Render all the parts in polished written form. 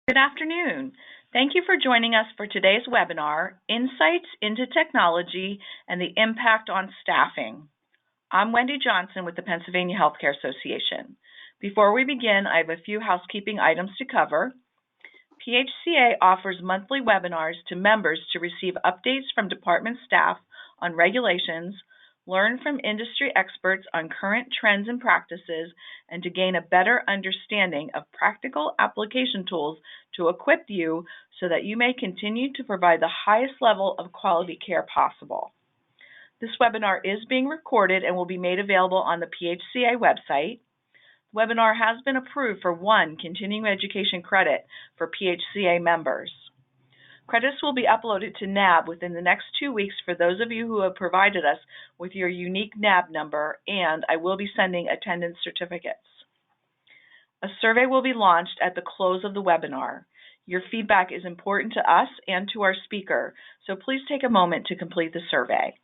Good afternoon. Thank you for joining us for today's webinar, Insights into Technology and the Impact on Staffing. I'm Wendy Johnson with the Pennsylvania Healthcare Association. Before we begin, I have a few housekeeping items to cover. PHCA offers monthly webinars to members to receive updates from department staff on regulations, learn from industry experts on current trends and practices, and to gain a better understanding of practical application tools to equip you so that you may continue to provide the highest level of quality care possible. This webinar is being recorded and will be made available on the PHCA website. The webinar has been approved for 1 continuing education credit for PHCA members. Credits will be uploaded to NAB within the next 2 weeks for those of you who have provided us with your unique NAB number, and I will be sending attendance certificates. A survey will be launched at the close of the webinar. Your feedback is important to us and to our speaker, so please take a moment to complete the survey.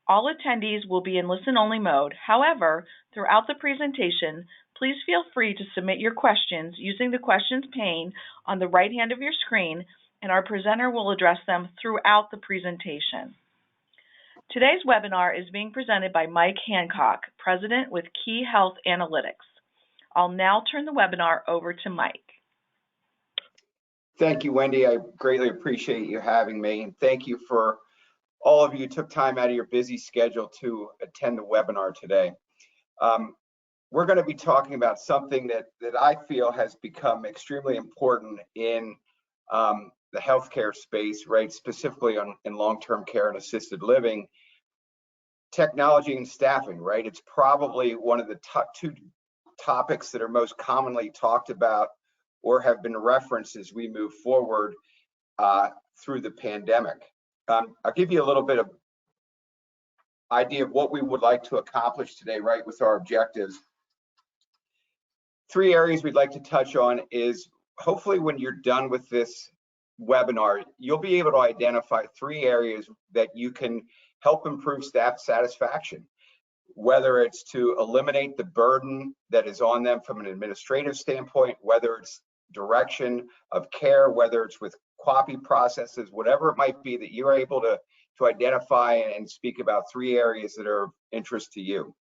All attendees will be in listen-only mode. However, throughout the presentation, please feel free to submit your questions using the questions pane on the right hand of your screen, and our presenter will address them throughout the presentation. Today's webinar is being presented by Mike Hancock, President with Key Health Analytics. I'll now turn the webinar over to Mike. Thank you, Wendy. I greatly appreciate you having me, and thank you for all of you who took time out of your busy schedule to attend the webinar today. We're going to be talking about something that I feel has become extremely important in the healthcare space, right? Specifically in long-term care and assisted living, technology and staffing, right? It's probably one of the top 2 topics that are most commonly talked about or have been referenced as we move forward through the pandemic. I'll give you a little bit of idea of what we would like to accomplish today, right, with our objectives. 3 areas we'd like to touch on is, hopefully when you're done with this webinar, you'll be able to identify 3 areas that you can help improve staff satisfaction, whether it's to eliminate the burden that is on them from an administrative standpoint, whether it's direction of care, whether it's with copy processes, whatever it might be, that you're able to identify and speak about 3 areas that are of interest to you.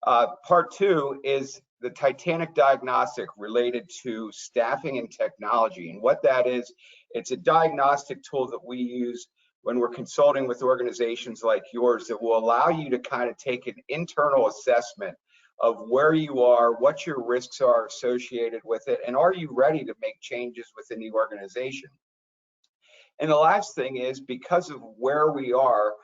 Part 2 is the Titanic diagnostic related to staffing and technology. And what that is, it's a diagnostic tool that we use when we're consulting with organizations like yours that will allow you to kind of take an internal assessment of where you are, what your risks are associated with it, and are you ready to make changes within the organization. And the last thing is, because of where we are,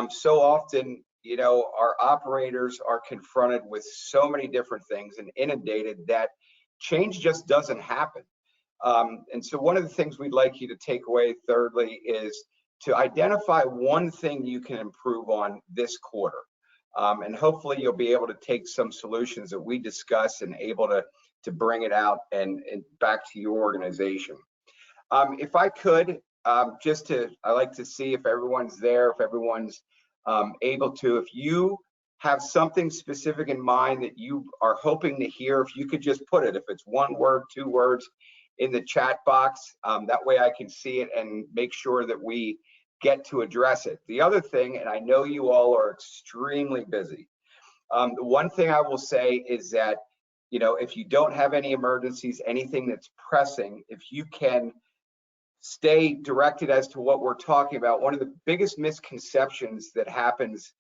so often, you know, our operators are confronted with so many different things and inundated that change just doesn't happen. And so one of the things we'd like you to take away, thirdly, is to identify 1 thing you can improve on this quarter. And hopefully you'll be able to take some solutions that we discuss and able to bring it out and back to your organization. If I could, I like to see if everyone's there, if everyone's able to. If you have something specific in mind that you are hoping to hear, if you could just put it, if it's 1 word, 2 words, in the chat box, that way I can see it and make sure that we get to address it. The other thing, and I know you all are extremely busy, the one thing I will say is that, you know, if you don't have any emergencies, anything that's pressing, if you can stay directed as to what we're talking about. One of the biggest misconceptions that happens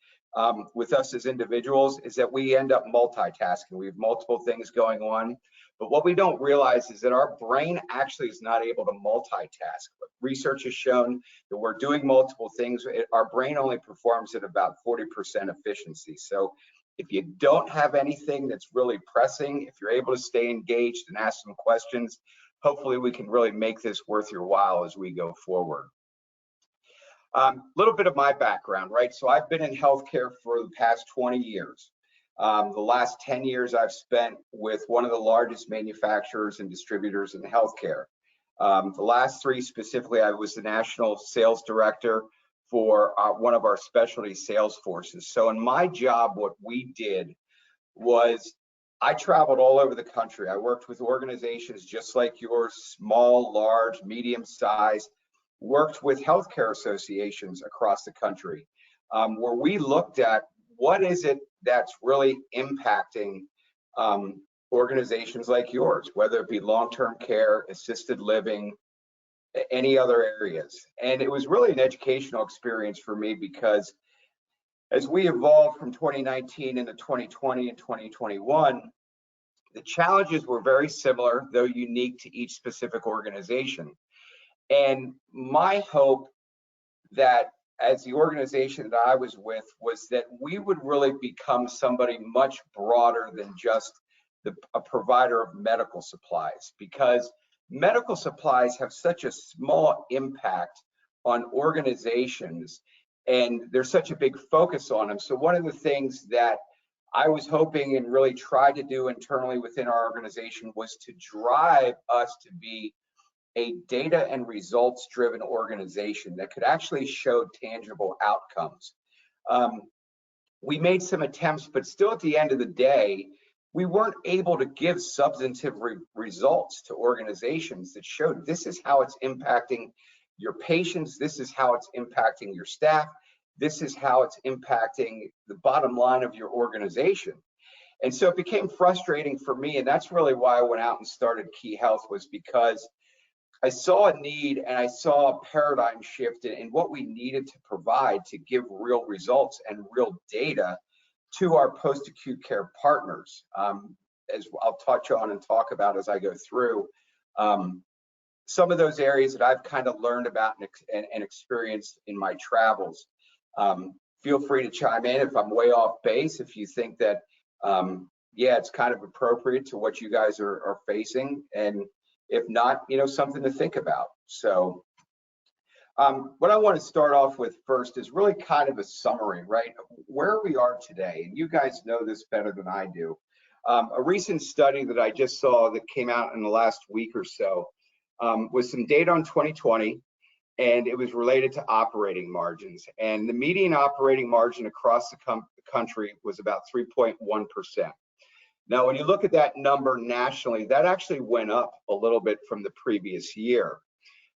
with us as individuals is that we end up multitasking. We have multiple things going on, but what we don't realize is that our brain actually is not able to multitask. But research has shown that we're doing multiple things. Our brain only performs at about 40% efficiency. So if you don't have anything that's really pressing, if you're able to stay engaged and ask some questions, hopefully we can really make this worth your while as we go forward. Little bit of my background, right? So I've been in healthcare for the past 20 years. The last 10 years I've spent with one of the largest manufacturers and distributors in healthcare. The last 3 specifically, I was the national sales director for one of our specialty sales forces. So in my job, what we did was I traveled all over the country. I worked with organizations just like yours, small, large, medium size, worked with healthcare associations across the country, where we looked at what is it that's really impacting organizations like yours, whether it be long-term care, assisted living, any other areas. And it was really an educational experience for me because as we evolved from 2019 into 2020 and 2021, the challenges were very similar, though unique to each specific organization. And my hope that as the organization that I was with was that we would really become somebody much broader than just a provider of medical supplies, because medical supplies have such a small impact on organizations and there's such a big focus on them. So one of the things that I was hoping and really tried to do internally within our organization was to drive us to be a data and results driven organization that could actually show tangible outcomes. We made some attempts, but still at the end of the day, we weren't able to give substantive results to organizations that showed this is how it's impacting your patients, this is how it's impacting your staff, this is how it's impacting the bottom line of your organization. And so it became frustrating for me, and that's really why I went out and started Key Health, was because I saw a need and I saw a paradigm shift in what we needed to provide to give real results and real data to our post-acute care partners, as I'll touch on and talk about as I go through. Some of those areas that I've kind of learned about and experienced in my travels. Feel free to chime in if I'm way off base, if you think that, yeah, it's kind of appropriate to what you guys are facing. And if not, you know, something to think about. So what I want to start off with first is really kind of a summary, right? Where we are today, and you guys know this better than I do. A recent study that I just saw that came out in the last week or so was some data on 2020, and it was related to operating margins. And the median operating margin across the country was about 3.1%. Now, when you look at that number nationally, that actually went up a little bit from the previous year.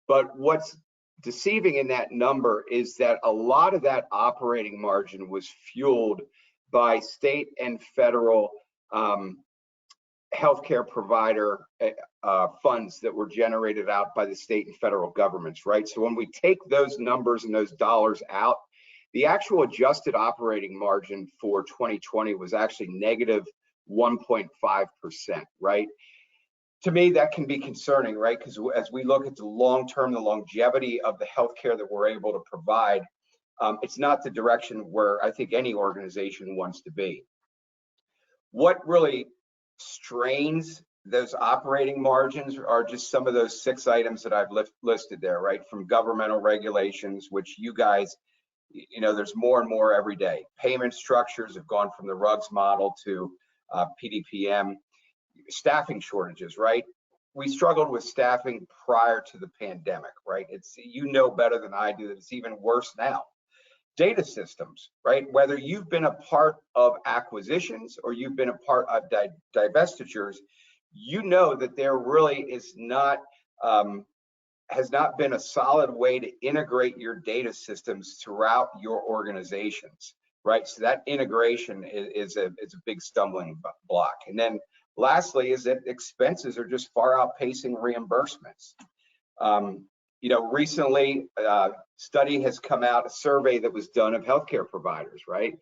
But what's deceiving in that number is that a lot of that operating margin was fueled by state and federal healthcare provider funds that were generated out by the state and federal governments, right? So when we take those numbers and those dollars out, the actual adjusted operating margin for 2020 was actually negative 1.5%, right? To me, that can be concerning, right? Because as we look at the long term, the longevity of the healthcare that we're able to provide, it's not the direction where I think any organization wants to be. What really strains those operating margins are just some of those 6 items that I've listed there, right? From governmental regulations, which you guys, you know, there's more and more every day. Payment structures have gone from the RUGS model to PDPM. Staffing shortages, right? We struggled with staffing prior to the pandemic, right? It's, you know better than I do that it's even worse now. Data systems, right? Whether you've been a part of acquisitions or you've been a part of divestitures, you know that there really is not, has not been a solid way to integrate your data systems throughout your organizations, right? So that integration is a big stumbling block. And then lastly is that expenses are just far outpacing reimbursements. You know, recently a study has come out, a survey that was done of healthcare providers, right?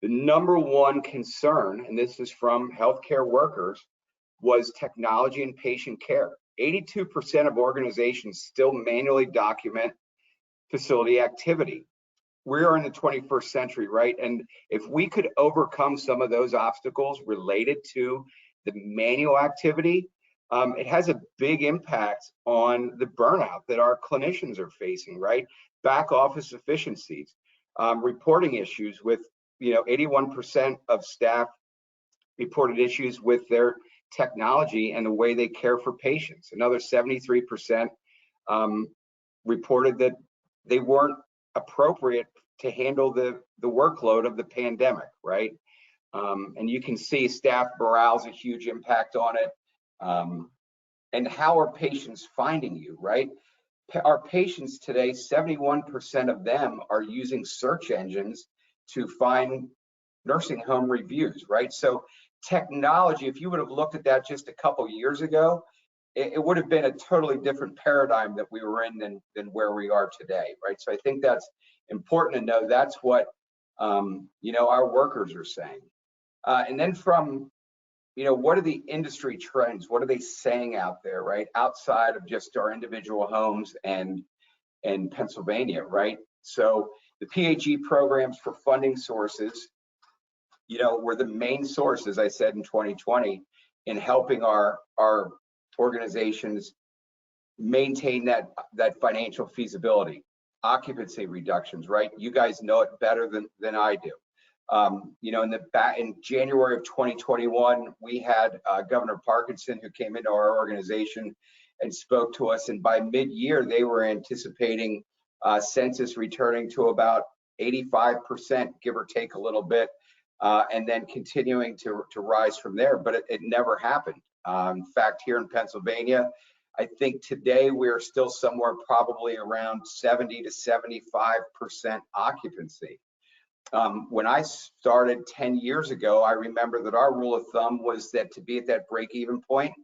The number one concern, and this is from healthcare workers, was technology and patient care. 82% of organizations still manually document facility activity. We are in the 21st century, right? And if we could overcome some of those obstacles related to the manual activity, it has a big impact on the burnout that our clinicians are facing, right? Back office efficiencies, reporting issues with, you know, 81% of staff reported issues with their technology and the way they care for patients. Another 73% reported that they weren't appropriate to handle the workload of the pandemic, right? And you can see staff morale is a huge impact on it. And how are patients finding you, right? Our patients today, 71% of them are using search engines to find nursing home reviews, right? So technology, if you would have looked at that just a couple years ago, it would have been a totally different paradigm that we were in than where we are today, right? So I think that's important to know. That's what our workers are saying. And then from, what are the industry trends? What are they saying out there, right? Outside of just our individual homes and Pennsylvania, right? So the PHE programs for funding sources, were the main source, as I said, in 2020 in helping our organizations maintain that financial feasibility. Occupancy reductions, right? You guys know it better than I do. In January of 2021, we had Governor Parkinson, who came into our organization and spoke to us, and by mid-year they were anticipating census returning to about 85%, give or take a little bit, and then continuing to rise from there, but it never happened. In fact, here in Pennsylvania, I think today we're still somewhere probably around 70 to 75% occupancy. When I started 10 years ago, I remember that our rule of thumb was that to be at that break-even point,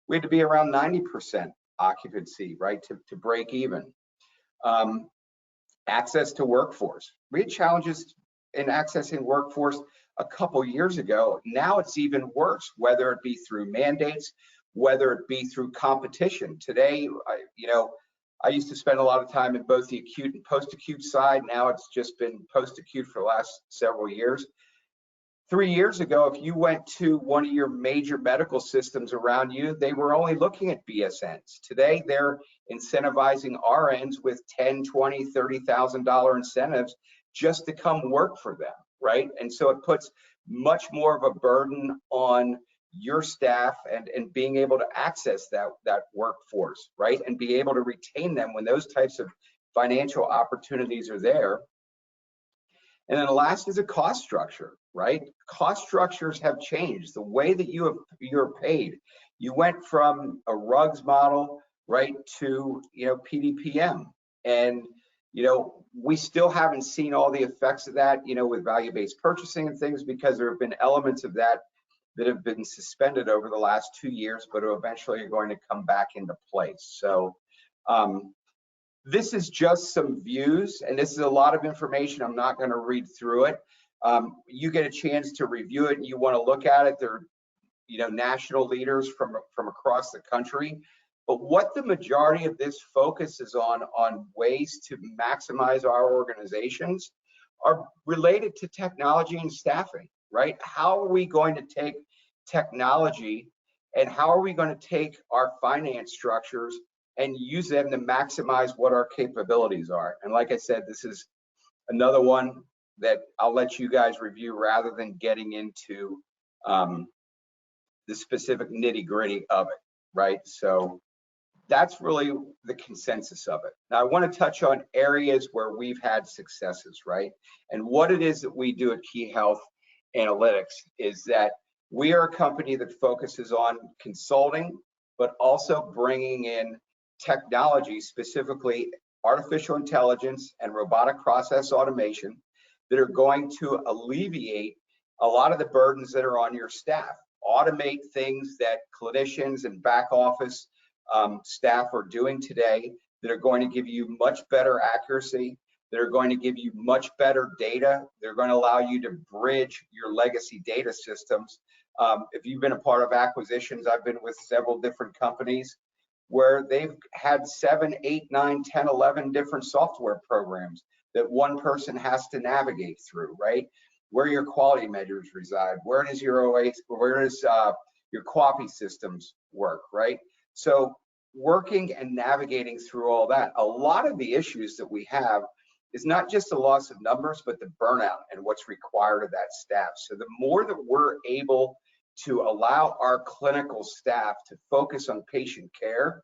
we had to be around 90% occupancy, right, to break even. Access to workforce. We had challenges in accessing workforce a couple years ago. Now it's even worse, whether it be through mandates, whether it be through competition. Today, I used to spend a lot of time in both the acute and post-acute side. Now it's just been post-acute for the last several years. 3 years ago, if you went to one of your major medical systems around you, they were only looking at BSNs. Today, they're incentivizing RNs with $10,000, $20,000, $30,000 incentives just to come work for them, right? And so it puts much more of a burden on your staff and being able to access that workforce, right? And be able to retain them when those types of financial opportunities are there. And then the last is a cost structure, right? Cost structures have changed. The way that you're paid. You went from a RUGS model, right, to PDPM. And we still haven't seen all the effects of that, with value-based purchasing and things, because there have been elements of that have been suspended over the last 2 years, but are eventually going to come back into place. So this is just some views, and this is a lot of information. I'm not going to read through it. You get a chance to review it and you want to look at it. They're national leaders from across the country. But what the majority of this focuses on ways to maximize our organizations are related to technology and staffing, right? How are we going to take technology and how are we going to take our finance structures and use them to maximize what our capabilities are? And like I said, this is another one that I'll let you guys review rather than getting into the specific nitty-gritty of it, right? So that's really the consensus of it. Now, I want to touch on areas where we've had successes, right? And what it is that we do at Key Health Analytics is that we are a company that focuses on consulting, but also bringing in technology, specifically artificial intelligence and robotic process automation, that are going to alleviate a lot of the burdens that are on your staff. Automate things that clinicians and back office staff are doing today that are going to give you much better accuracy, that are going to give you much better data. They're going to allow you to bridge your legacy data systems. If you've been a part of acquisitions, I've been with several different companies where they've had 7, 8, 9, 10, 11 different software programs that one person has to navigate through, right? Where your quality measures reside, where does your your QAPI systems work, right? So working and navigating through all that, a lot of the issues that we have is not just the loss of numbers, but the burnout and what's required of that staff. So the more that we're able to allow our clinical staff to focus on patient care,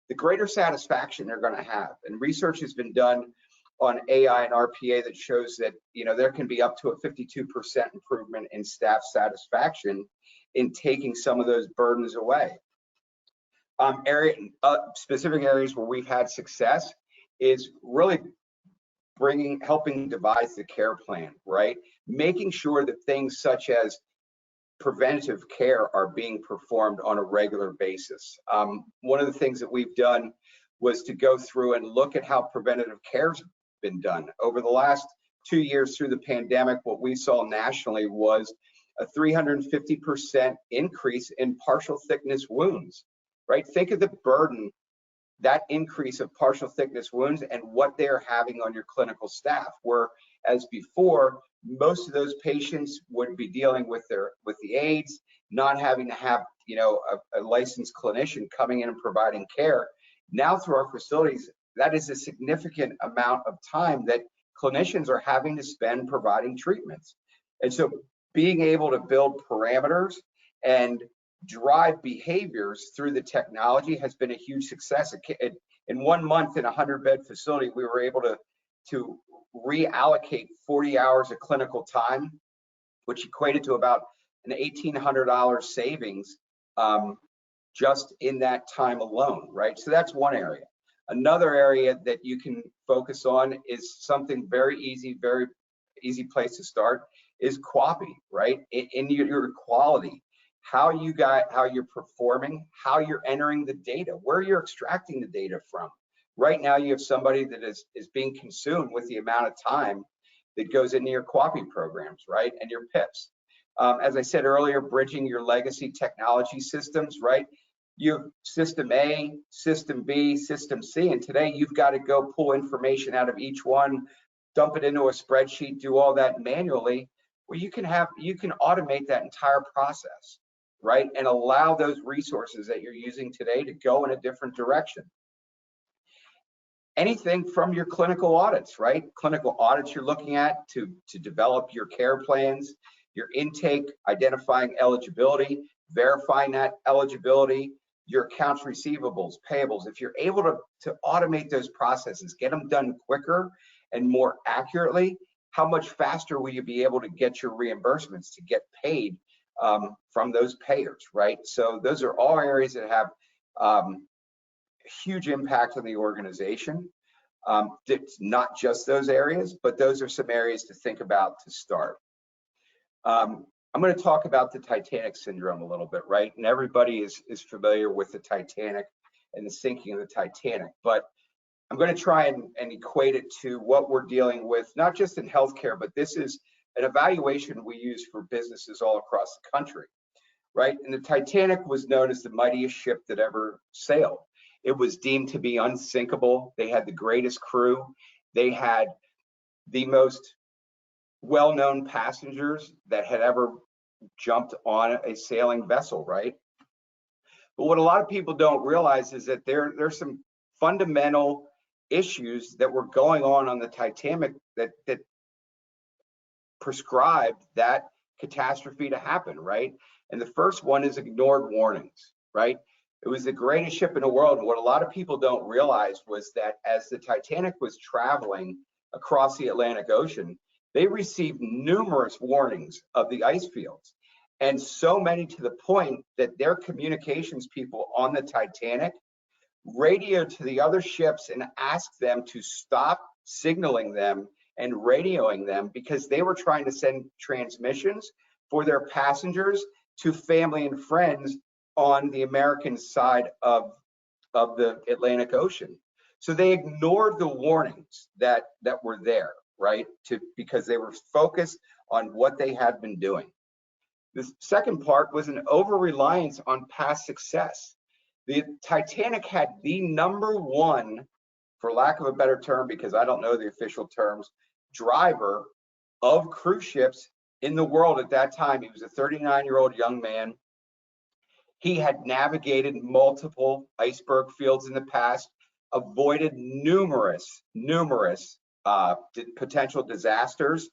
the greater satisfaction they're going to have. And research has been done on AI and RPA that shows that, there can be up to a 52% improvement in staff satisfaction in taking some of those burdens away. Specific areas where we've had success is really helping devise the care plan, right? Making sure that things such as preventative care are being performed on a regular basis. One of the things that we've done was to go through and look at how preventative care's been done. Over the last 2 years through the pandemic, what we saw nationally was a 350% increase in partial thickness wounds, right? Think of the burden, that increase of partial thickness wounds and what they're having on your clinical staff, whereas before, most of those patients would be dealing with the aides, not having to have, a licensed clinician coming in and providing care. Now through our facilities, that is a significant amount of time that clinicians are having to spend providing treatments. And so being able to build parameters and drive behaviors through the technology has been a huge success. In 1 month in a 100-bed facility, we were able to reallocate 40 hours of clinical time, which equated to about an $1,800 savings just in that time alone, right? So that's one area. Another area that you can focus on is something very easy place to start is QAPI, right? In your quality, how you're performing, how you're entering the data, where you're extracting the data from. Right now, you have somebody that is being consumed with the amount of time that goes into your QAPI programs, right? And your PIPs. As I said earlier, bridging your legacy technology systems, right? You have system A, system B, system C, and today you've got to go pull information out of each one, dump it into a spreadsheet, do all that manually. Well, you can automate that entire process, right? And allow those resources that you're using today to go in a different direction. Anything from your clinical audits, right? Clinical audits you're looking at to develop your care plans, your intake, identifying eligibility, verifying that eligibility, your accounts receivables, payables. If you're able to automate those processes, get them done quicker and more accurately, how much faster will you be able to get your reimbursements to get paid from those payers, right? So those are all areas that have huge impact on the organization. It's not just those areas, but those are some areas to think about to start. I'm going to talk about the Titanic syndrome a little bit, right? And everybody is familiar with the Titanic and the sinking of the Titanic, but I'm going to try and equate it to what we're dealing with, not just in healthcare, but this is an evaluation we use for businesses all across the country, right? And the Titanic was known as the mightiest ship that ever sailed. It was deemed to be unsinkable. They had the greatest crew. They had the most well-known passengers that had ever jumped on a sailing vessel, right? But what a lot of people don't realize is that there's some fundamental issues that were going on the Titanic that prescribed that catastrophe to happen, right? And the first one is ignored warnings, right? It was the greatest ship in the world. And what a lot of people don't realize was that as the Titanic was traveling across the Atlantic Ocean, they received numerous warnings of the ice fields, and so many to the point that their communications people on the Titanic radioed to the other ships and asked them to stop signaling them and radioing them because they were trying to send transmissions for their passengers to family and friends on the American side of the Atlantic Ocean. So they ignored the warnings that were there, right? Because they were focused on what they had been doing. The second part was an over-reliance on past success. The Titanic had the #1, for lack of a better term, because I don't know the official terms, driver of cruise ships in the world at that time. He was a 39-year-old young man. He had navigated multiple iceberg fields in the past, avoided numerous potential disasters,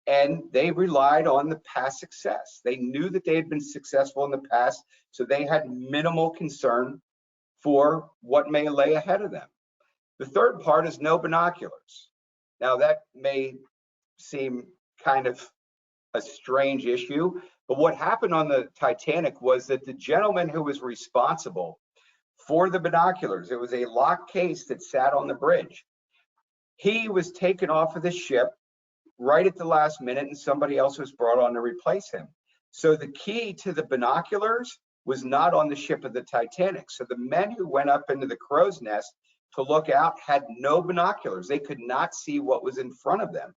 and they relied on the past success. They knew that they had been successful in the past, so they had minimal concern for what may lay ahead of them. The third part is no binoculars. Now, that may seem kind of a strange issue, but what happened on the Titanic was that the gentleman who was responsible for the binoculars, it was a locked case that sat on the bridge. He was taken off of the ship right at the last minute, and somebody else was brought on to replace him. So the key to the binoculars was not on the ship of the Titanic. So the men who went up into the crow's nest to look out had no binoculars. They could not see what was in front of them.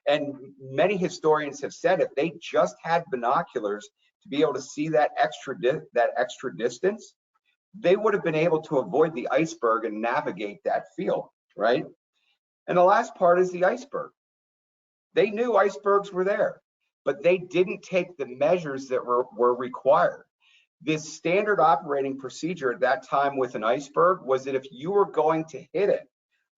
And many historians have said if they just had binoculars to be able to see that extra distance, they would have been able to avoid the iceberg and navigate that field, right? And the last part is the iceberg. They knew icebergs were there, but they didn't take the measures that were required. This standard operating procedure at that time with an iceberg was that if you were going to hit it,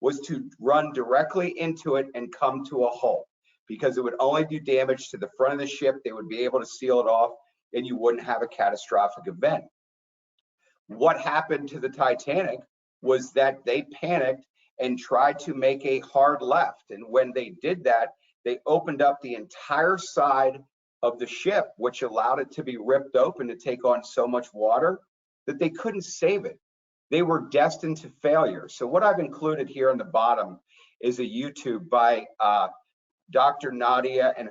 was to run directly into it and come to a halt, because it would only do damage to the front of the ship. They would be able to seal it off and you wouldn't have a catastrophic event. What happened to the Titanic was that they panicked and tried to make a hard left. And when they did that, they opened up the entire side of the ship, which allowed it to be ripped open to take on so much water that they couldn't save it. They were destined to failure. So what I've included here on the bottom is a YouTube by Dr. Nadia, and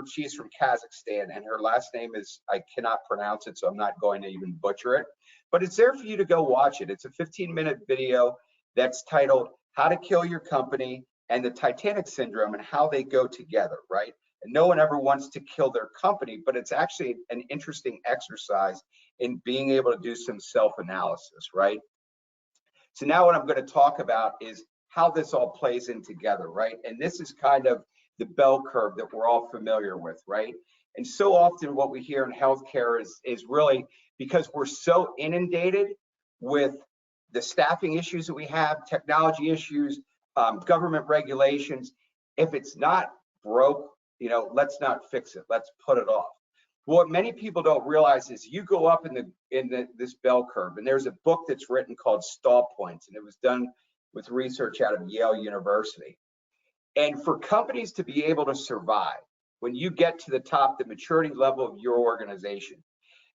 she's from Kazakhstan, and her last name is, I cannot pronounce it, so I'm not going to even butcher it, but it's there for you to go watch it. It's a 15-minute video that's titled How to Kill Your Company and the Titanic Syndrome and how they go together, right? And no one ever wants to kill their company, but it's actually an interesting exercise in being able to do some self-analysis, right? So now what I'm going to talk about is how this all plays in together, right? And this is kind of the bell curve that we're all familiar with, right? And so often what we hear in healthcare is really because we're so inundated with the staffing issues that we have, technology issues, government regulations. If it's not broke, let's not fix it. Let's put it off. What many people don't realize is you go up in this bell curve, and there's a book that's written called Stall Points, and it was done with research out of Yale University. And for companies to be able to survive, when you get to the top, the maturity level of your organization,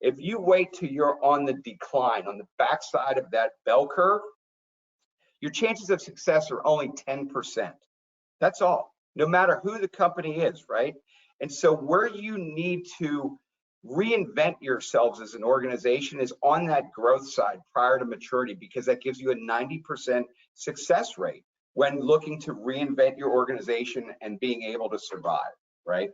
if you wait till you're on the decline, on the backside of that bell curve, your chances of success are only 10%. That's all, no matter who the company is, right? And so where you need to reinvent yourselves as an organization is on that growth side prior to maturity, because that gives you a 90% success rate when looking to reinvent your organization and being able to survive, right?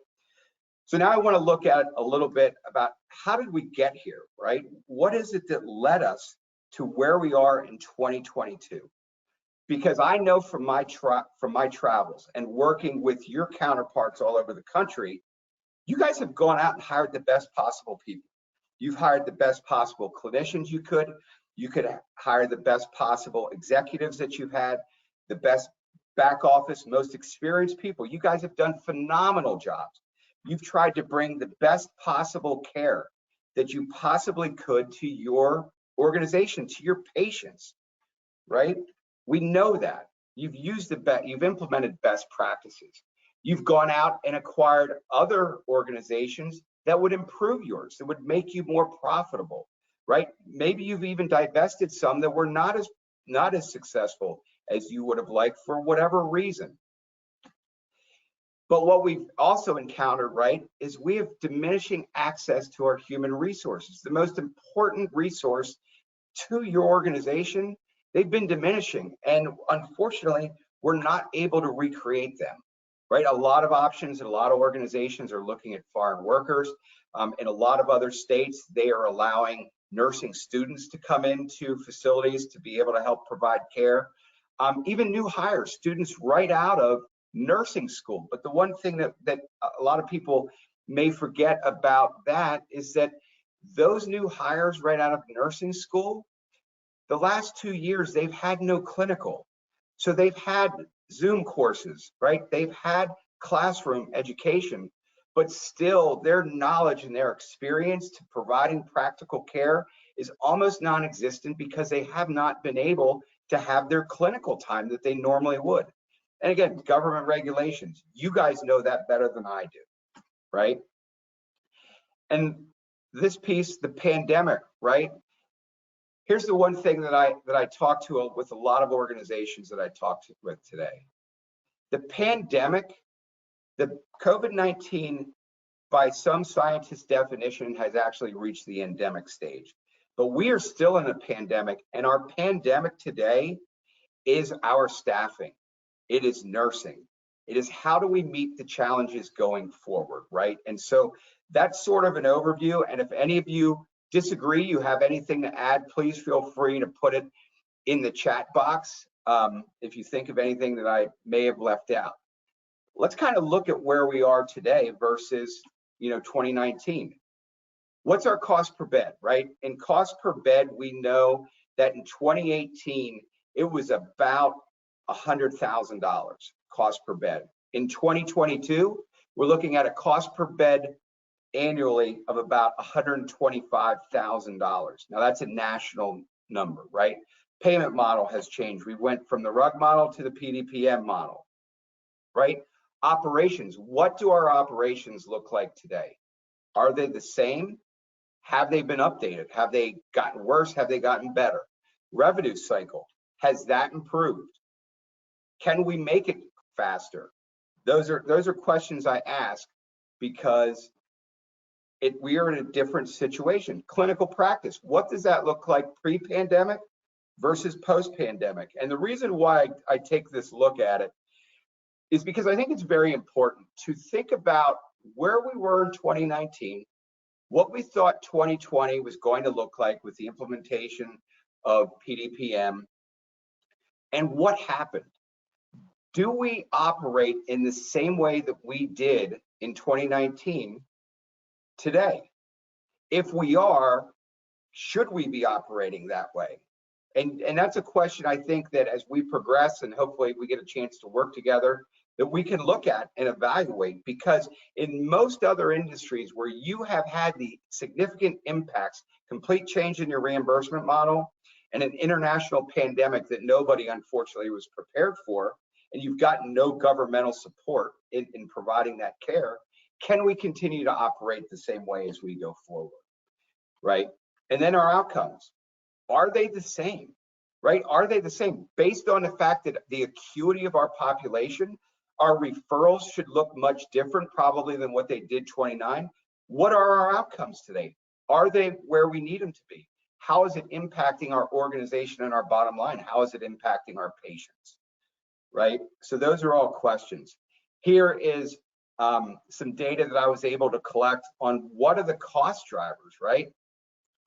So now I want to look at a little bit about how did we get here, right? What is it that led us to where we are in 2022? Because I know from my travels and working with your counterparts all over the country, you guys have gone out and hired the best possible people. You've hired the best possible clinicians you could. You could hire the best possible executives that you've had, the best back office, most experienced people. You guys have done phenomenal jobs. You've tried to bring the best possible care that you possibly could to your organization, to your patients, right? We know that. You've implemented best practices. You've gone out and acquired other organizations that would improve yours, that would make you more profitable, right? Maybe you've even divested some that were not as successful as you would have liked for whatever reason. But what we've also encountered, right, is we have diminishing access to our human resources. The most important resource to your organization, they've been diminishing. And unfortunately, we're not able to recreate them, right? A lot of options and a lot of organizations are looking at foreign workers. In a lot of other states, they are allowing nursing students to come into facilities to be able to help provide care. Even new hires, students right out of nursing school. But the one thing that a lot of people may forget about that is that those new hires right out of nursing school, the last 2 years, they've had no clinical. So they've had Zoom courses, right? They've had classroom education, but still their knowledge and their experience to providing practical care is almost non-existent because they have not been able to have their clinical time that they normally would. And again, government regulations. You guys know that better than I do, right? And this piece, the pandemic, right? Here's the one thing that I talk to with a lot of organizations that I talked with today. The pandemic, the COVID-19, by some scientists' definition, has actually reached the endemic stage. But we are still in a pandemic, and our pandemic today is our staffing. It is nursing. It is how do we meet the challenges going forward, right? And so that's sort of an overview. And if any of you disagree, you have anything to add, please feel free to put it in the chat box if you think of anything that I may have left out. Let's kind of look at where we are today versus 2019. What's our cost per bed, right? In cost per bed, we know that in 2018, it was about $100,000 cost per bed. In 2022, we're looking at a cost per bed annually of about $125,000. Now that's a national number, right? Payment model has changed. We went from the RUG model to the PDPM model, right? Operations, what do our operations look like today? Are they the same? Have they been updated? Have they gotten worse? Have they gotten better? Revenue cycle, has that improved? Can we make it faster? Those are questions I ask because we are in a different situation. Clinical practice, what does that look like pre-pandemic versus post-pandemic? And the reason why I take this look at it is because I think it's very important to think about where we were in 2019, what we thought 2020 was going to look like with the implementation of PDPM, and what happened. Do we operate in the same way that we did in 2019 today? If we are, should we be operating that way? And that's a question I think that as we progress and hopefully we get a chance to work together, that we can look at and evaluate, because in most other industries where you have had the significant impacts, complete change in your reimbursement model and an international pandemic that nobody unfortunately was prepared for, and you've gotten no governmental support in providing that care, can we continue to operate the same way as we go forward, right? And then our outcomes, are they the same, right? Are they the same? Based on the fact that the acuity of our population, our referrals should look much different probably than what they did 29. What are our outcomes today? Are they where we need them to be? How is it impacting our organization and our bottom line? How is it impacting our patients? Right? So those are all questions. Here is some data that I was able to collect on what are the cost drivers, right?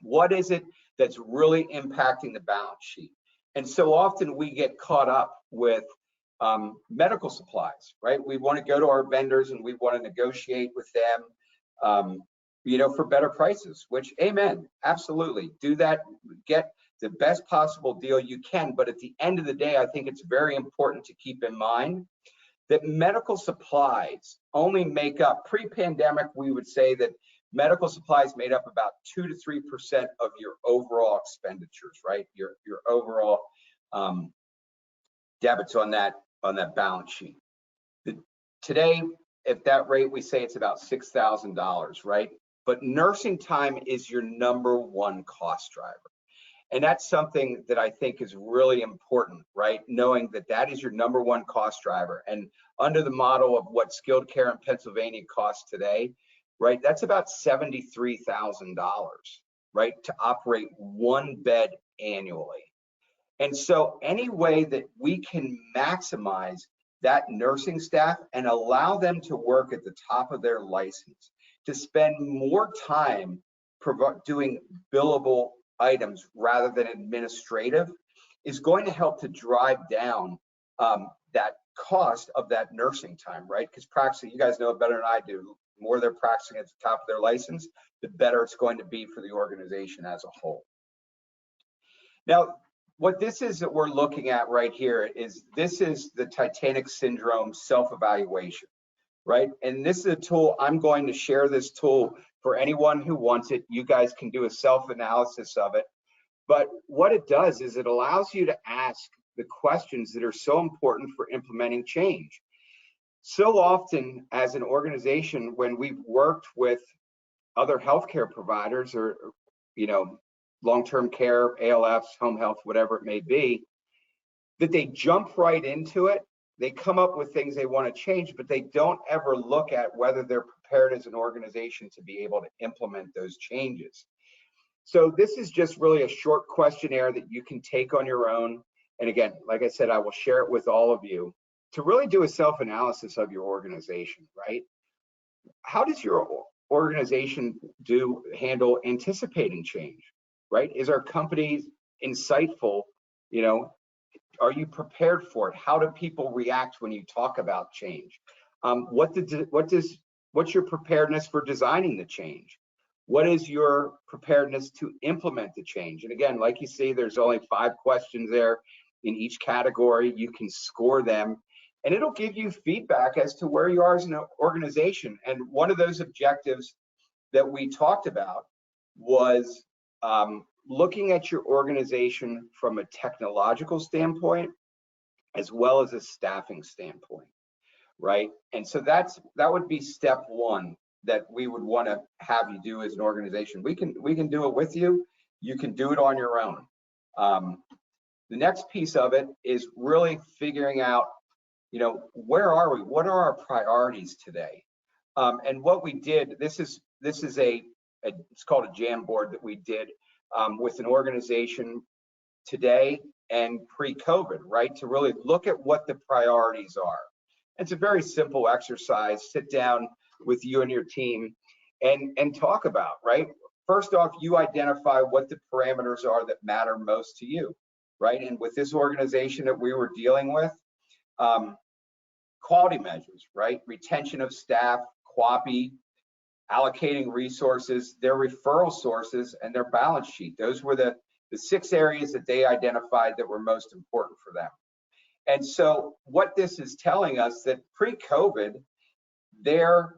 What is it that's really impacting the balance sheet? And so often we get caught up with medical supplies, right? We want to go to our vendors and we want to negotiate with them, for better prices, which, amen, absolutely. Do that, get the best possible deal you can. But at the end of the day, I think it's very important to keep in mind that medical supplies only make up, pre-pandemic, we would say that medical supplies made up about 2 to 3% of your overall expenditures, right? Your overall debits on that balance sheet. Today, at that rate, we say it's about $6,000, right? But nursing time is your #1 cost driver. And that's something that I think is really important, right? Knowing that that is your #1 cost driver. And under the model of what skilled care in Pennsylvania costs today, right? That's about $73,000, right? To operate one bed annually. And so any way that we can maximize that nursing staff and allow them to work at the top of their license, to spend more time doing billable items rather than administrative, is going to help to drive down that cost of that nursing time, right? Because practicing, you guys know it better than I do, the more they're practicing at the top of their license, the better it's going to be for the organization as a whole. Now, what this is that we're looking at right here is the Titanic Syndrome self-evaluation, right? And this is a tool, I'm going to share this tool for anyone who wants it. You guys can do a self-analysis of it. But what it does is it allows you to ask the questions that are so important for implementing change. So often as an organization, when we've worked with other healthcare providers or, long-term care, ALFs, home health, whatever it may be, that they jump right into it. They come up with things they want to change, but they don't ever look at whether they're prepared as an organization to be able to implement those changes. So this is just really a short questionnaire that you can take on your own. And again, like I said, I will share it with all of you to really do a self-analysis of your organization, right? How does your organization handle anticipating change, right? Is our company insightful? Are you prepared for it? How do people react when you talk about change? What's your preparedness for designing the change? What is your preparedness to implement the change? And again, like you see, there's only 5 questions there in each category. You can score them, and it'll give you feedback as to where you are as an organization. And one of those objectives that we talked about was looking at your organization from a technological standpoint as well as a staffing standpoint, right? And so that would be step 1 that we would want to have you do as an organization. We can do it with you. You can do it on your own. The next piece of it is really figuring out, where are we? What are our priorities today? And what we did, this is it's called a jam board that we did with an organization today and pre-COVID, right? To really look at what the priorities are. It's a very simple exercise. Sit down with you and your team and talk about, right? First off, you identify what the parameters are that matter most to you, right? And with this organization that we were dealing with, quality measures, right? Retention of staff, QAPI, allocating resources, their referral sources, and their balance sheet. Those were the 6 areas that they identified that were most important for them. And so what this is telling us that pre-COVID, their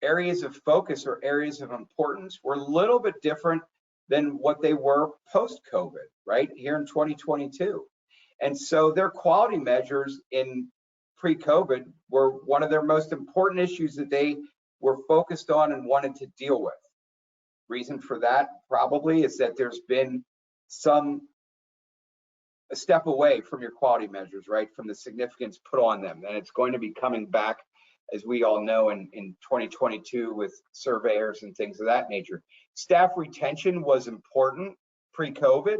areas of focus or areas of importance were a little bit different than what they were post-COVID, right? Here in 2022. And so their quality measures in pre-COVID were one of their most important issues that they were focused on and wanted to deal with. Reason for that probably is that there's been a step away from your quality measures, right? From the significance put on them. And it's going to be coming back, as we all know, in 2022 with surveyors and things of that nature. Staff retention was important pre-COVID,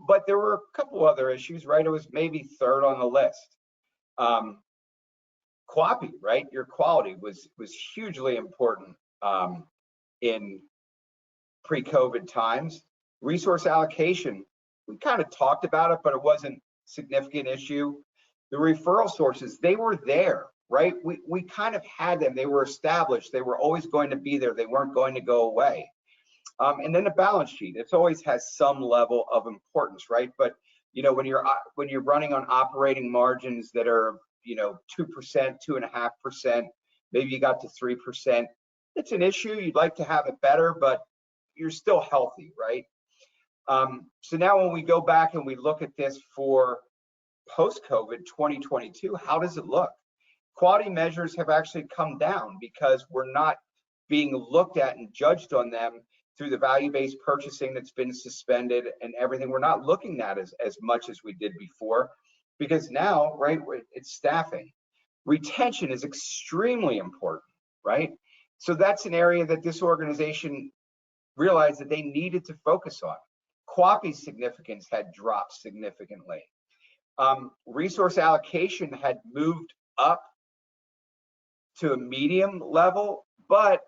but there were a couple other issues, right? It was maybe 3rd on the list. QAPI, right? Your quality was hugely important in pre-COVID times. Resource allocation, we kind of talked about it, but it wasn't a significant issue. The referral sources, they were there, right? We kind of had them. They were established. They were always going to be there. They weren't going to go away. And then the balance sheet, it always has some level of importance, right? But when you're running on operating margins that are 2%, 2.5%, maybe you got to 3%, it's an issue. You'd like to have it better, but you're still healthy, right? So now when we go back and we look at this for post-COVID 2022, how does it look? Quality measures have actually come down because we're not being looked at and judged on them through the value-based purchasing that's been suspended and everything. We're not looking at as much as we did before because now, right, it's staffing. Retention is extremely important, right? So that's an area that this organization realized that they needed to focus on. QAPI significance had dropped significantly. Resource allocation had moved up to a medium level, but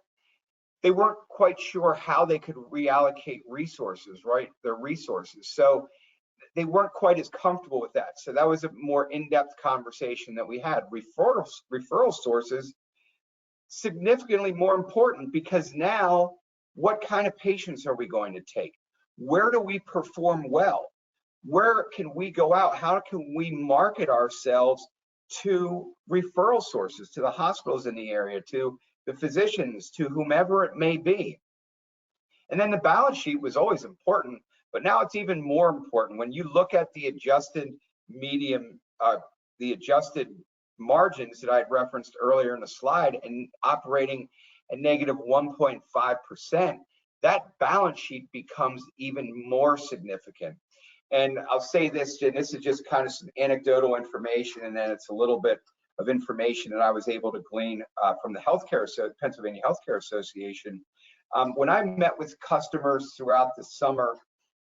they weren't quite sure how they could reallocate resources, right? Their resources. So they weren't quite as comfortable with that. So that was a more in-depth conversation that we had. Referral sources, significantly more important because now what kind of patients are we going to take? Where do we perform well? Where can we go out? How can we market ourselves to referral sources, to the hospitals in the area, to the physicians, to whomever it may be? And then the balance sheet was always important, but now it's even more important. When you look at the adjusted medium, the adjusted margins that I had referenced earlier in the slide, and operating at negative 1.5%, that balance sheet becomes even more significant. And I'll say this, Jen, this is just kind of some anecdotal information, and then it's a little bit of information that I was able to glean from the Pennsylvania Healthcare Association. When I met with customers throughout the summer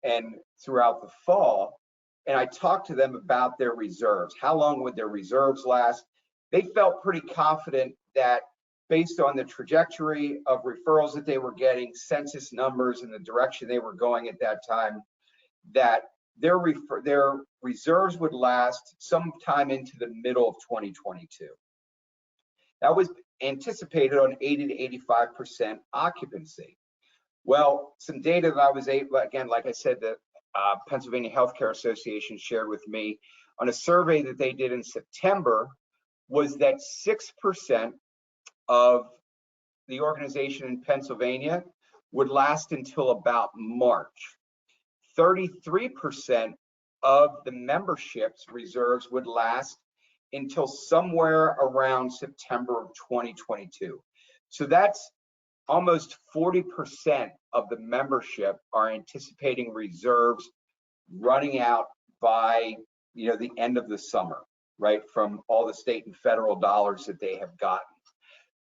and throughout the fall, and I talked to them about their reserves, how long would their reserves last, they felt pretty confident that based on the trajectory of referrals that they were getting, census numbers, and the direction they were going at that time, that their reserves would last sometime into the middle of 2022. That was anticipated on 80 to 85% occupancy. Well, some data that I was able, again, like I said, the Pennsylvania Healthcare Association shared with me on a survey that they did in September, was that 6% of the organization in Pennsylvania would last until about March. 33% of the membership's reserves would last until somewhere around September of 2022. So that's almost 40% of the membership are anticipating reserves running out by, the end of the summer, right? From all the state and federal dollars that they have gotten.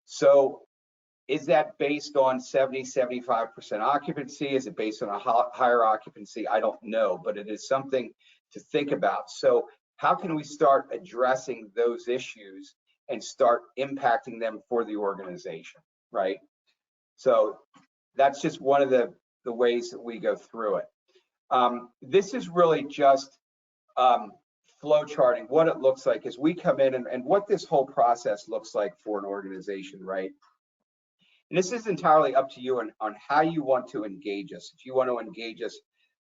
So is that based on 70, 75% occupancy? Is it based on a higher occupancy? I don't know, but it is something to think about. So how can we start addressing those issues and start impacting them for the organization, right? So that's just one of the ways that we go through it. This is really just flow charting, what it looks like as we come in and what this whole process looks like for an organization, right? And this is entirely up to you on how you want to engage us. If you want to engage us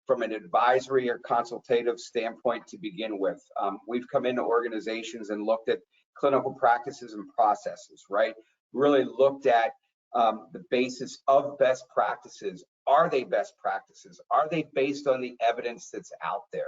from an advisory or consultative standpoint to begin with, we've come into organizations and looked at clinical practices and processes, right? Really looked at the basis of best practices. Are they best practices? Are they based on the evidence that's out there?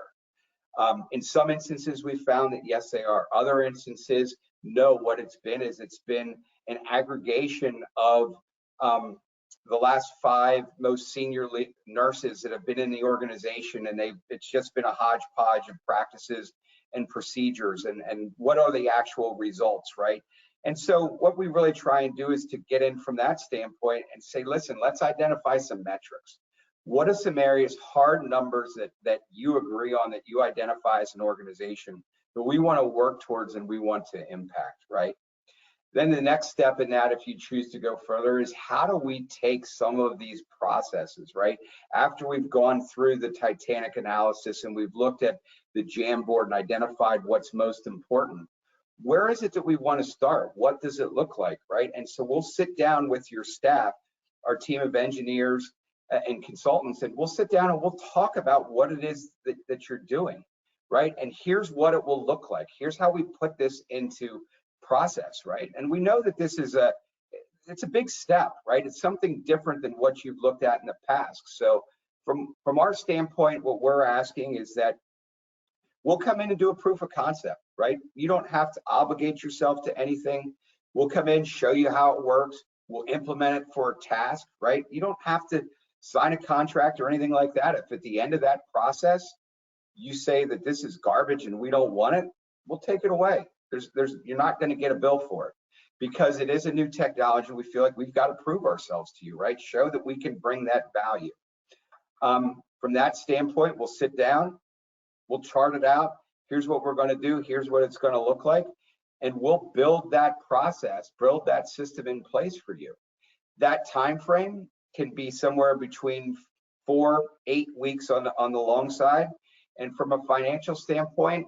In some instances, we found that yes, they are. Other instances, no, what it's been is it's been an aggregation of the last 5 most senior nurses that have been in the organization, and it's just been a hodgepodge of practices and procedures, and what are the actual results, right? And so what we really try and do is to get in from that standpoint and say, listen, let's identify some metrics. What are some areas, hard numbers that you agree on, that you identify as an organization that we want to work towards and we want to impact, right? Then the next step in that, if you choose to go further, is how do we take some of these processes, right? After we've gone through the Titanic analysis and we've looked at the Jamboard and identified what's most important, where is it that we want to start? What does it look like, right? And so we'll sit down with your staff, our team of engineers and consultants, and we'll sit down and we'll talk about what it is that you're doing, right? And here's what it will look like. Here's how we put this into process, right? And we know that this is it's a big step, right? It's something different than what you've looked at in the past. So from our standpoint, what we're asking is that we'll come in and do a proof of concept, right? You don't have to obligate yourself to anything. We'll come in, show you how it works. We'll implement it for a task, right? You don't have to sign a contract or anything like that. If at the end of that process, you say that this is garbage and we don't want it, we'll take it away. You're not going to get a bill for it because it is a new technology. We feel like we've got to prove ourselves to you, right? Show that we can bring that value. From that standpoint, we'll sit down, we'll chart it out. Here's what we're going to do. Here's what it's going to look like. And we'll build that process, build that system in place for you. That time frame can be somewhere between 4-8 weeks on the long side. And from a financial standpoint,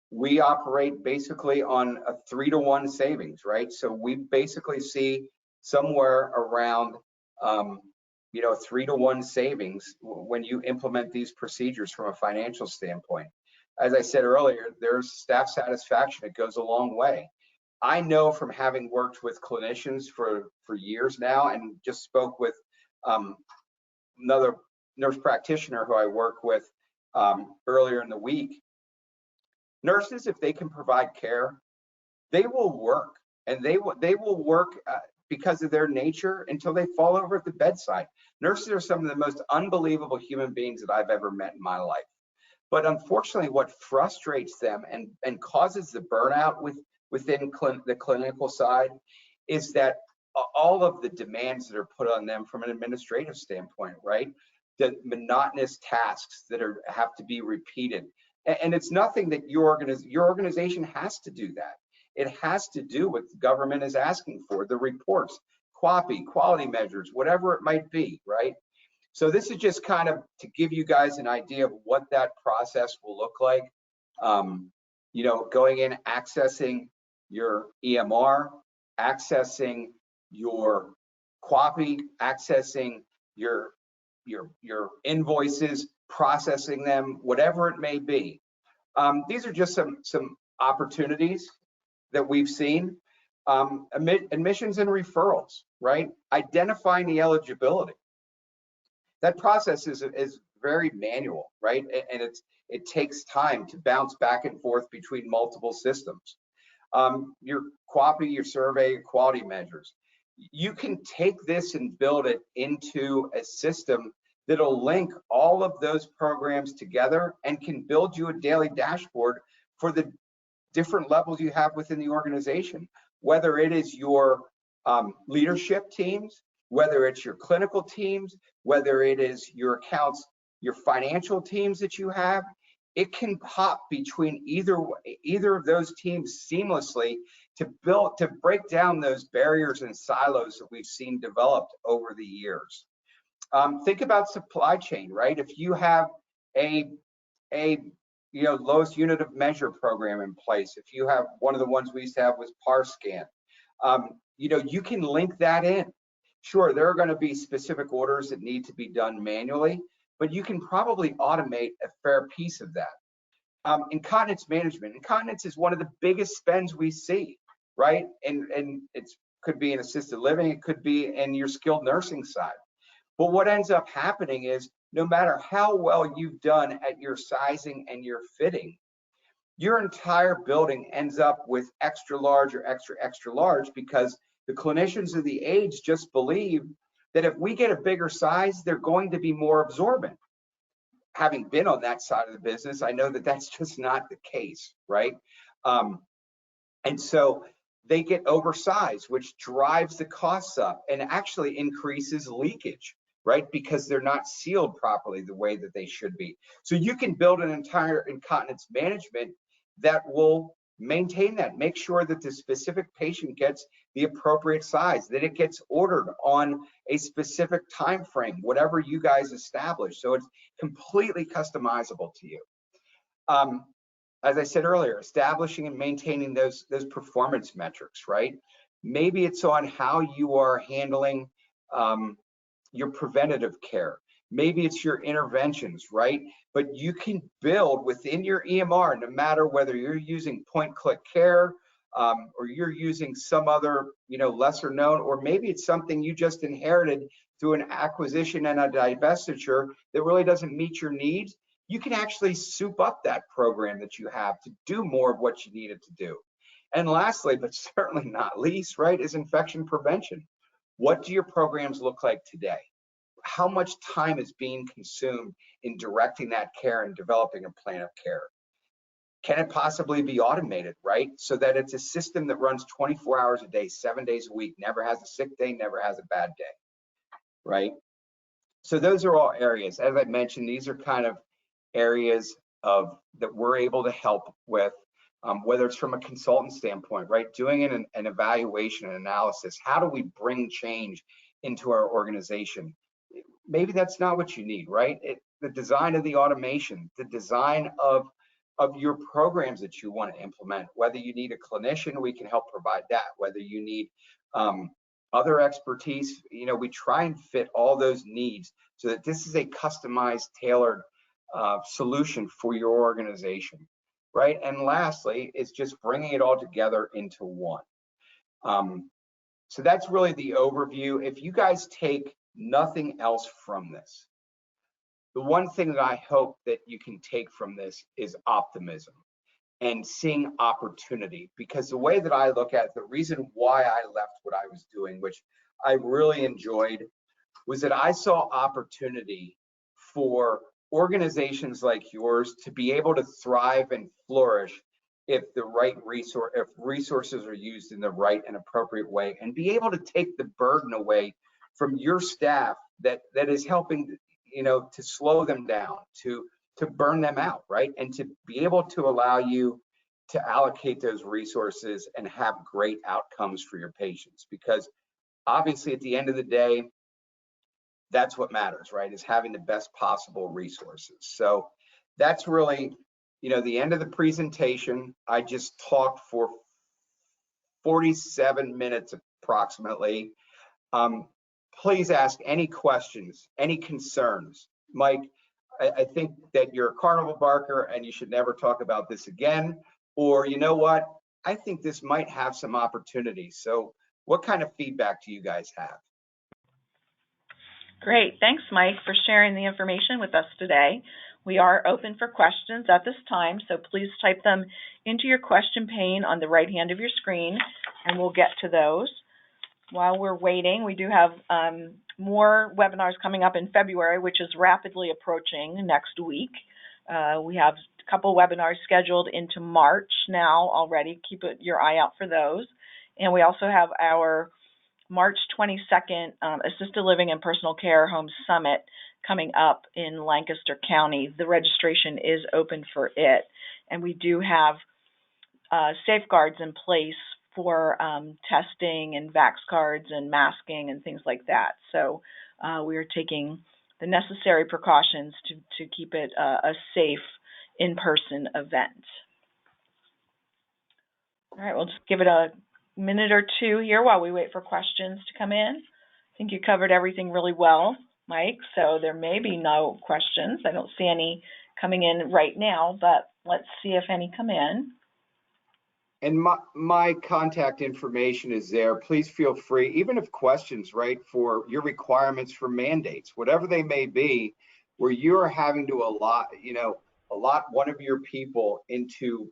we operate basically on a 3-to-1 savings, right? So we basically see somewhere around, 3-to-1 savings when you implement these procedures from a financial standpoint. As I said earlier, there's staff satisfaction. It goes a long way. I know from having worked with clinicians for years now, and just spoke with another nurse practitioner who I work with earlier in the week, Nurses, if they can provide care, they will work, and they will work because of their nature until they fall over at the bedside. Nurses are some of the most unbelievable human beings that I've ever met in my life. But unfortunately, what frustrates them and causes the burnout within the clinical side is that all of the demands that are put on them from an administrative standpoint, right? The monotonous tasks that have to be repeated. And it's nothing that your organization has to do that. It has to do what the government is asking for, the reports, QAPI, quality measures, whatever it might be, right? So this is just kind of to give you guys an idea of what that process will look like. You know, going in, accessing your EMR, accessing your QAPI, accessing your invoices, processing them, whatever it may be. These are just some opportunities that we've seen. Admissions and referrals, right? Identifying the eligibility. That process is very manual, right? And it takes time to bounce back and forth between multiple systems. Your QAPI, your survey, your quality measures. You can take this and build it into a system that'll link all of those programs together and can build you a daily dashboard for the different levels you have within the organization, whether it is your leadership teams, whether it's your clinical teams, whether it is your accounts, your financial teams that you have. It can pop between either of those teams seamlessly to break down those barriers and silos that we've seen developed over the years. Think about supply chain, right? If you have a lowest unit of measure program in place, if you have one of the ones we used to have was PARScan, you can link that in. Sure, there are going to be specific orders that need to be done manually, but you can probably automate a fair piece of that. Incontinence management. Incontinence is one of the biggest spends we see, right? And it could be in assisted living, it could be in your skilled nursing side. But what ends up happening is no matter how well you've done at your sizing and your fitting, your entire building ends up with extra large or extra large because the clinicians of the aides just believe that if we get a bigger size, they're going to be more absorbent. Having been on that side of the business, I know that that's just not the case, right? And so they get oversized, which drives the costs up and actually increases leakage, right? Because they're not sealed properly the way that they should be. So you can build an entire incontinence management that will maintain that, make sure that the specific patient gets the appropriate size, that it gets ordered on a specific time frame, whatever you guys establish. So it's completely customizable to you. As I said earlier, establishing and maintaining those performance metrics, right? Maybe it's on how you are handling your preventative care. Maybe it's your interventions, right? But you can build within your EMR, no matter whether you're using point-click care or you're using some other, lesser known, or maybe it's something you just inherited through an acquisition and a divestiture that really doesn't meet your needs. You can actually soup up that program that you have to do more of what you need it to do. And lastly, but certainly not least, right, is infection prevention. What do your programs look like today? How much time is being consumed in directing that care and developing a plan of care? Can it possibly be automated, right? So that it's a system that runs 24 hours a day, 7 days a week, never has a sick day, never has a bad day, right? So those are all areas. As I mentioned, these are kind of areas that we're able to help with, whether it's from a consultant standpoint, right? Doing an evaluation and analysis. How do we bring change into our organization? Maybe that's not what you need, right? The design of the automation, the design of your programs that you want to implement, whether you need a clinician, we can help provide that. Whether you need other expertise, we try and fit all those needs so that this is a customized, tailored solution for your organization, right? And lastly, is just bringing it all together into one. So that's really the overview. If you guys take nothing else from this, the one thing that I hope that you can take from this is optimism. and seeing opportunity. Because the way that I look at it, the reason why I left what I was doing, which I really enjoyed, was that I saw opportunity for organizations like yours to be able to thrive and flourish if resources are used in the right and appropriate way, and be able to take the burden away from your staff that is helping, to slow them down, to burn them out, right? And to be able to allow you to allocate those resources and have great outcomes for your patients. Because obviously at the end of the day, that's what matters, right? Is having the best possible resources. So that's really, the end of the presentation. I just talked for 47 minutes approximately. Please ask any questions, any concerns. Mike, I think that you're a carnival barker and you should never talk about this again. Or you know what? I think this might have some opportunity. So what kind of feedback do you guys have? Great. Thanks, Mike, for sharing the information with us today. We are open for questions at this time, so please type them into your question pane on the right hand of your screen, and we'll get to those. While we're waiting, we do have more webinars coming up in February, which is rapidly approaching next week. We have a couple webinars scheduled into March now already. Keep your eye out for those. And we also have our March 22nd Assisted Living and Personal Care Home Summit coming up in Lancaster County. The registration is open for it, and we do have safeguards in place for testing and vax cards and masking and things like that. So we are taking the necessary precautions to keep it a safe in-person event. All right, we'll just give it a minute or two here while we wait for questions to come in. I think you covered everything really well, Mike, so there may be no questions. I don't see any coming in right now, but let's see if any come in. And my contact information is there. Please feel free, even if questions, right, for your requirements for mandates, whatever they may be, where you're having to allot one of your people into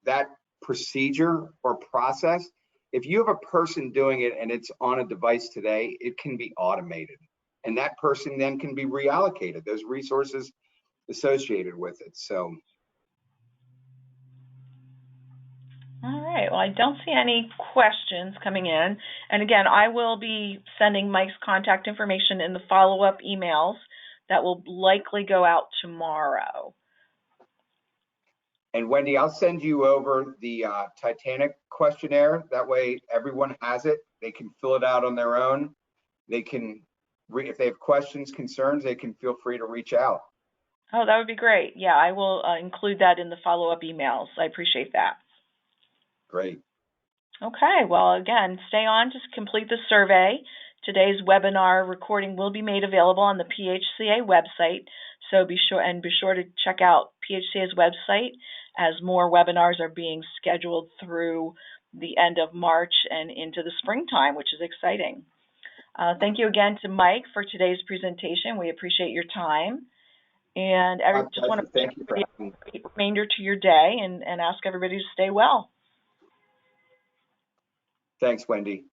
that procedure or process. If you have a person doing it and it's on a device today, it can be automated. And that person then can be reallocated, those resources associated with it. So. All right, well, I don't see any questions coming in. And again, I will be sending Mike's contact information in the follow-up emails that will likely go out tomorrow. And Wendy, I'll send you over the Titanic questionnaire. That way everyone has it. They can fill it out on their own. They can, if they have questions, concerns, they can feel free to reach out. Oh, that would be great. Yeah, I will include that in the follow-up emails. I appreciate that. Great. Okay, well, again, stay on to complete the survey. Today's webinar recording will be made available on the PHCA website, so be sure to check out PHCA's website as more webinars are being scheduled through the end of March and into the springtime, which is exciting. Thank you again to Mike for today's presentation. We appreciate your time. And I just want to thank you for a great remainder to your day and ask everybody to stay well. Thanks, Wendy.